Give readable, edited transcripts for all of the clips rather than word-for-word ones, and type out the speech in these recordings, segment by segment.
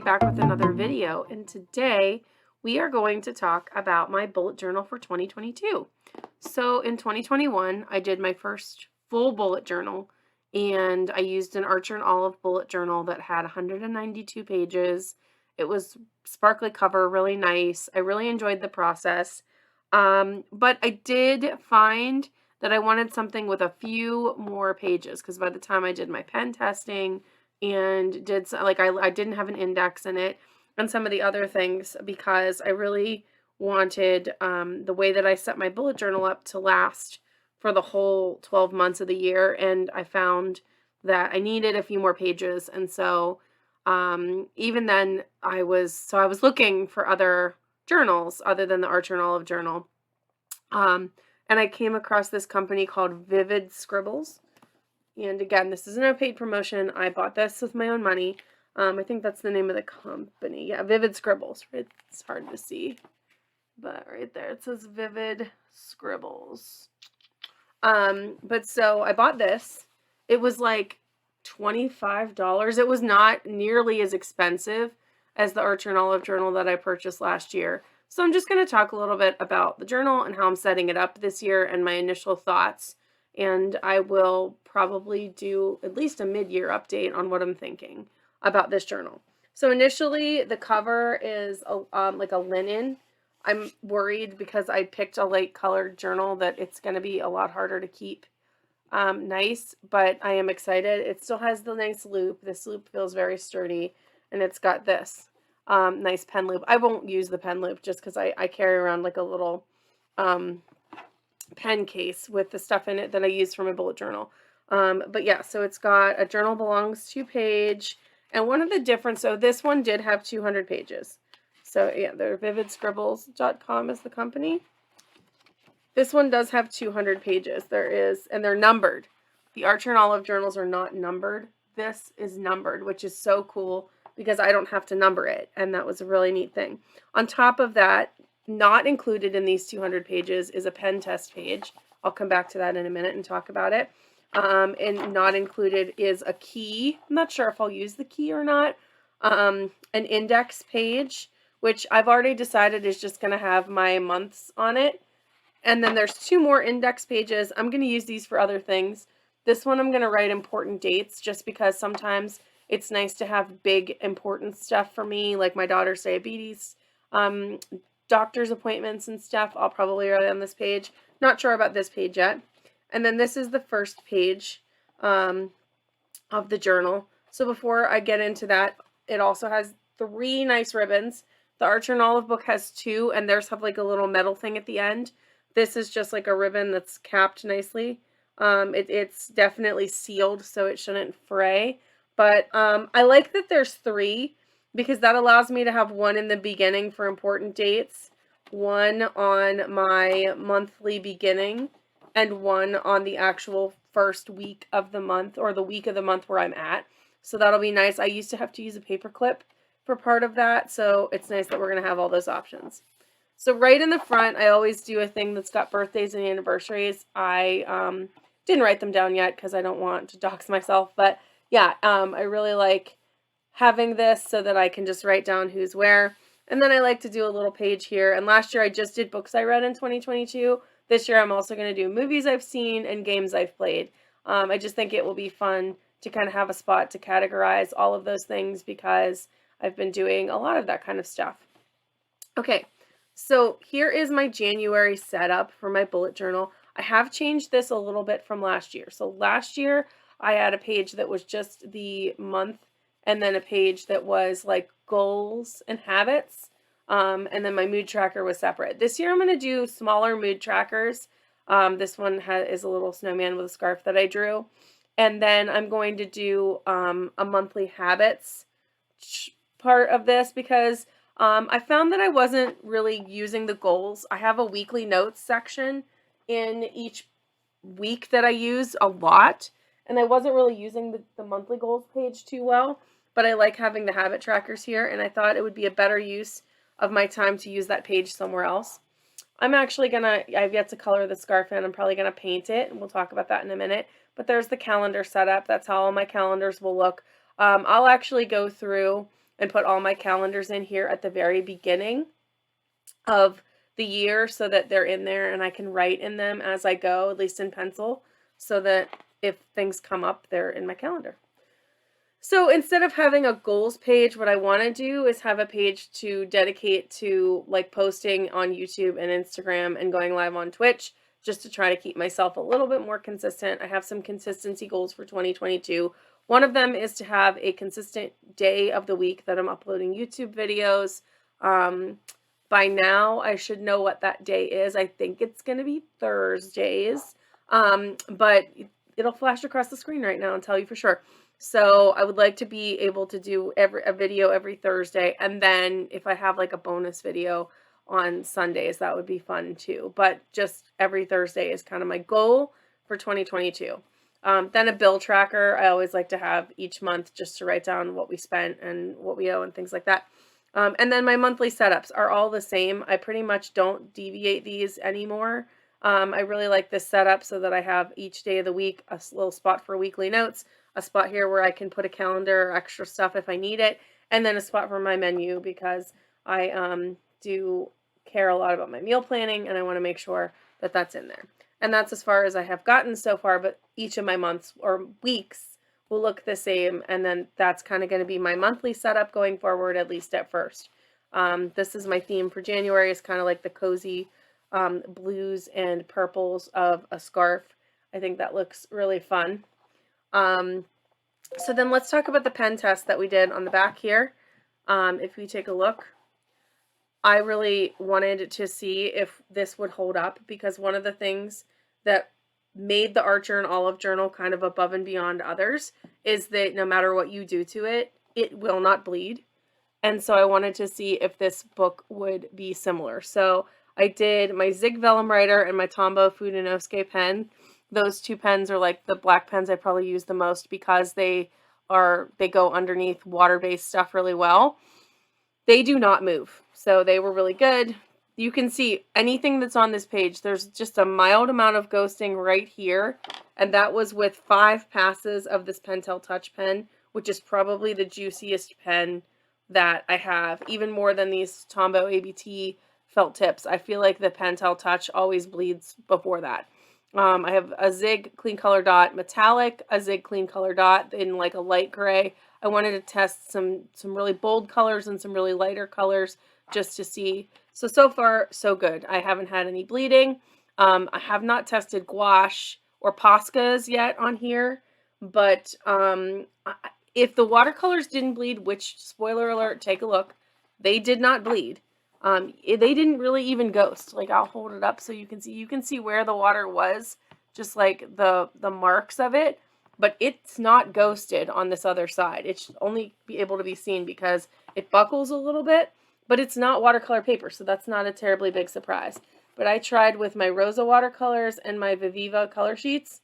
back with another video, and today we are going to talk about my bullet journal for 2022. So in 2021, I did my first full bullet journal, and I used an Archer and Olive bullet journal that had 192 pages. It was sparkly cover, really nice. I really enjoyed the process, but I did find that I wanted something with a few more pages because by the time I did my pen testing and did like I didn't have an index in it and some of the other things because I really wanted the way that I set my bullet journal up to last for the whole 12 months of the year, and I found that I needed a few more pages. And so even then I was looking for other journals other than the Archer and Olive journal, and I came across this company called Vivid Scribbles. And again, this isn't a paid promotion. I bought this with my own money. I think that's the name of the company. Yeah, Vivid Scribbles. Right? It's hard to see, but right there it says Vivid Scribbles. But so I bought this. It was like $25. It was not nearly as expensive as the Archer and Olive journal that I purchased last year. So I'm just going to talk a little bit about the journal and how I'm setting it up this year and my initial thoughts. And I will probably do at least a mid-year update on what I'm thinking about this journal. So initially, the cover is like a linen. I'm worried because I picked a light colored journal that it's going to be a lot harder to keep nice, but I am excited. It still has the nice loop. This loop feels very sturdy, and it's got this nice pen loop. I won't use the pen loop just because I carry around like a little pen case with the stuff in it that I use for my bullet journal. But yeah, so it's got a journal belongs to page, and one of the difference, so this one did have 200 pages. So yeah, they're vividscribbles.com is the company. This one does have 200 pages. And they're numbered. The Archer and Olive journals are not numbered. This is numbered, which is so cool because I don't have to number it, and that was a really neat thing. On top of that, not included in these 200 pages is a pen test page. I'll come back to that in a minute and talk about it. And not included is a key. I'm not sure if I'll use the key or not. An index page, which I've already decided is just going to have my months on it. And then there's 2 more index pages. I'm going to use these for other things. This one I'm going to write important dates just because sometimes it's nice to have big important stuff for me, like my daughter's diabetes, doctor's appointments and stuff. I'll probably write on this page. Not sure about this page yet. And then this is the first page of the journal. So before I get into that, it also has 3 nice ribbons. The Archer and Olive book has 2, and theirs have like a little metal thing at the end. This is just like a ribbon that's capped nicely. It's definitely sealed, so it shouldn't fray. But I like that there's 3 because that allows me to have 1 in the beginning for important dates, 1 on my monthly beginning, and 1 on the actual first week of the month or the week of the month where I'm at. So that'll be nice. I used to have to use a paper clip for part of that, so it's nice that we're going to have all those options. So right in the front, I always do a thing that's got birthdays and anniversaries. I didn't write them down yet because I don't want to dox myself. But yeah, I really like having this so that I can just write down who's where. And then I like to do a little page here. And last year I just did books I read in 2022. This year I'm also going to do movies I've seen and games I've played. I just think it will be fun to kind of have a spot to categorize all of those things because I've been doing a lot of that kind of stuff. Okay. So here is my January setup for my bullet journal. I have changed this a little bit from last year. So last year I had a page that was just the month and then a page that was like goals and habits. And then my mood tracker was separate. This year I'm going to do smaller mood trackers. This one is a little snowman with a scarf that I drew. And then I'm going to do a monthly habits part of this because I found that I wasn't really using the goals. I have a weekly notes section in each week that I use a lot, and I wasn't really using the monthly goals page too well, but I like having the habit trackers here, and I thought it would be a better use of my time to use that page somewhere else. I've yet to color the scarf in. I'm probably going to paint it, and we'll talk about that in a minute, but there's the calendar setup. That's how all my calendars will look. I'll actually go through and put all my calendars in here at the very beginning of the year so that they're in there and I can write in them as I go, at least in pencil, so that if things come up, they're in my calendar. So instead of having a goals page, what I want to do is have a page to dedicate to like posting on YouTube and Instagram and going live on Twitch, just to try to keep myself a little bit more consistent. I have some consistency goals for 2022. One of them is to have a consistent day of the week that I'm uploading YouTube videos. By now, I should know what that day is. I think it's going to be Thursdays, but it'll flash across the screen right now and tell you for sure. So I would like to be able to do a video every Thursday, and then if I have like a bonus video on Sundays, that would be fun too. But just every Thursday is kind of my goal for 2022. Then a bill tracker I always like to have each month, just to write down what we spent and what we owe and things like that. And then my monthly setups are all the same. I pretty much don't deviate these anymore. I really like this setup so that I have each day of the week a little spot for weekly notes, a spot here where I can put a calendar or extra stuff if I need it, and then a spot for my menu because I do care a lot about my meal planning and I want to make sure that that's in there. And that's as far as I have gotten so far, but each of my months or weeks will look the same, and then that's kind of going to be my monthly setup going forward, at least at first. This is my theme for January. It's kind of like the cozy blues and purples of a scarf. I think that looks really fun. So then let's talk about the pen test that we did on the back here. If we take a look, I really wanted to see if this would hold up, because one of the things that made the Archer and Olive journal kind of above and beyond others is that no matter what you do to it, it will not bleed. And so I wanted to see if this book would be similar. So I did my Zig Vellum Writer and my Tombow Fudenosuke pen. Those two pens are like the black pens I probably use the most because they go underneath water-based stuff really well. They do not move, so they were really good. You can see anything that's on this page, there's just a mild amount of ghosting right here, and that was with 5 passes of this Pentel Touch pen, which is probably the juiciest pen that I have, even more than these Tombow ABT felt tips. I feel like the Pentel Touch always bleeds before that. I have a Zig Clean Color Dot Metallic, a Zig Clean Color Dot in like a light gray. I wanted to test some really bold colors and some really lighter colors just to see. So far, so good. I haven't had any bleeding. I have not tested gouache or Poscas yet on here, but if the watercolors didn't bleed, which, spoiler alert, take a look, they did not bleed. They didn't really even ghost. Like, I'll hold it up so you can see. You can see where the water was, just like the marks of it, but it's not ghosted on this other side. It should only be able to be seen because it buckles a little bit, but it's not watercolor paper, so that's not a terribly big surprise. But I tried with my Rosa watercolors and my Viviva color sheets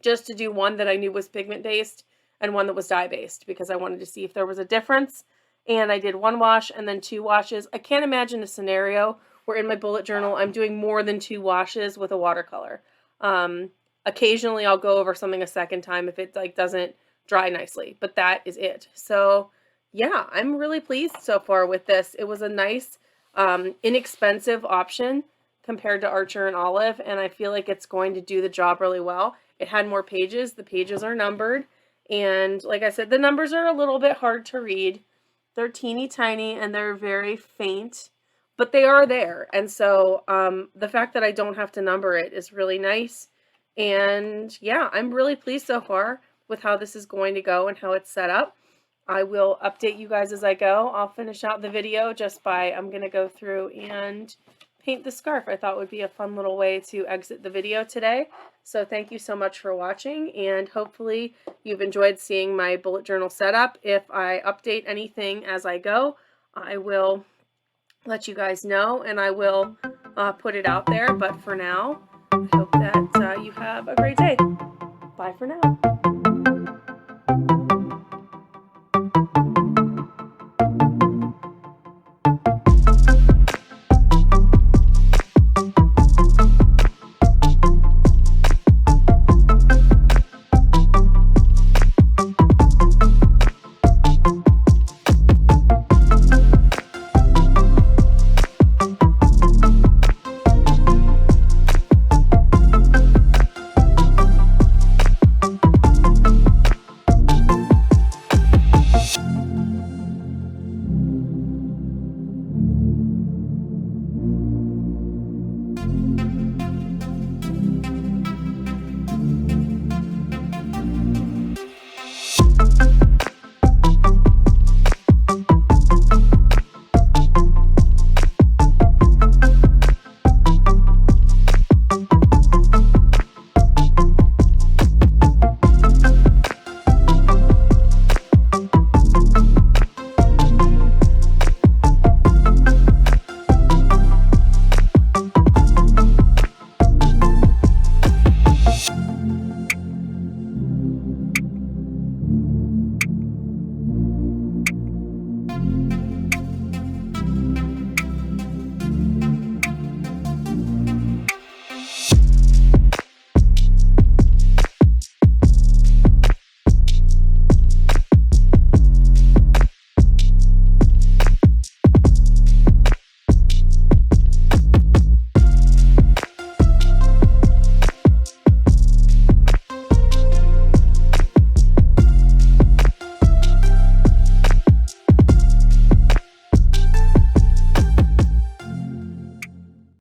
just to do one that I knew was pigment-based and one that was dye-based because I wanted to see if there was a difference. And I did 1 wash and then 2 washes. I can't imagine a scenario where in my bullet journal I'm doing more than 2 washes with a watercolor. Occasionally I'll go over something a second time if it like doesn't dry nicely, but that is it. So yeah, I'm really pleased so far with this. It was a nice, inexpensive option compared to Archer and Olive, and I feel like it's going to do the job really well. It had more pages. The pages are numbered, and like I said, the numbers are a little bit hard to read. They're teeny tiny and they're very faint, but they are there. And so the fact that I don't have to number it is really nice. And yeah, I'm really pleased so far with how this is going to go and how it's set up. I will update you guys as I go. I'll finish out the video just by, I'm going to go through and paint the scarf. I thought would be a fun little way to exit the video today. So thank you so much for watching, and hopefully you've enjoyed seeing my bullet journal setup. If I update anything as I go, I will let you guys know, and I will put it out there. But for now, I hope that you have a great day. Bye for now.